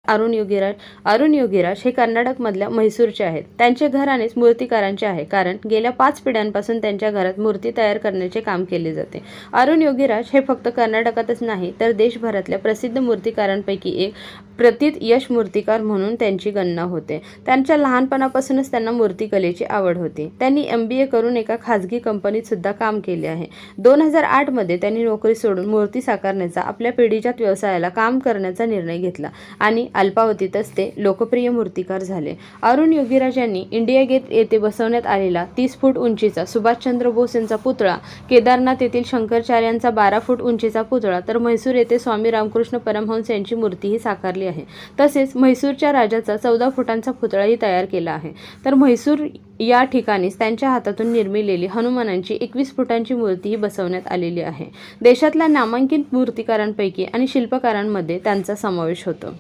अरुण योगीराज हे कर्नाटकमधल्या म्हैसूरचे आहेत. त्यांचे घराणेच मूर्तिकारांचे आहे, कारण गेल्या 5 पिढ्यांपासून त्यांच्या घरात मूर्ती तयार करण्याचे काम केले जाते. अरुण योगीराज हे फक्त कर्नाटकातच नाही तर देशभरातल्या प्रसिद्ध मूर्तिकारांपैकी एक प्रथित यश मूर्तिकार म्हणून त्यांची गणना होते. त्यांच्या लहानपणापासूनच त्यांना मूर्तिकलेची आवड होती. त्यांनी MBA करून एका खाजगी कंपनीत सुद्धा काम केले आहे. 2008 मध्ये त्यांनी नोकरी सोडून मूर्ती साकारण्याचा आपल्या पिढीच्या व्यवसायाला काम करण्याचा निर्णय घेतला आणि अल्पावधीतच ते लोकप्रिय मूर्तिकार झाले. अरुण योगीराज यांनी इंडिया गेट येथे बसवण्यात आलेला 30 फूट उंचीचा सुभाषचंद्र बोस यांचा पुतळा, केदारनाथ येथील शंकराचार्यांचा 12 फूट उंचीचा पुतळा तर म्हैसूर येथे स्वामी रामकृष्ण परमहंस यांची मूर्तीही साकारली आहे. तसेच म्हैसूरच्या राजाचा 14 फुटांचा पुतळाही तयार केला आहे. तर म्हैसूर या ठिकाणीच त्यांच्या हातातून निर्मिलेली हनुमानांची 21 फुटांची मूर्तीही बसवण्यात आलेली आहे. देशातल्या नामांकित मूर्तिकारांपैकी आणि शिल्पकारांमध्ये त्यांचा समावेश होतो.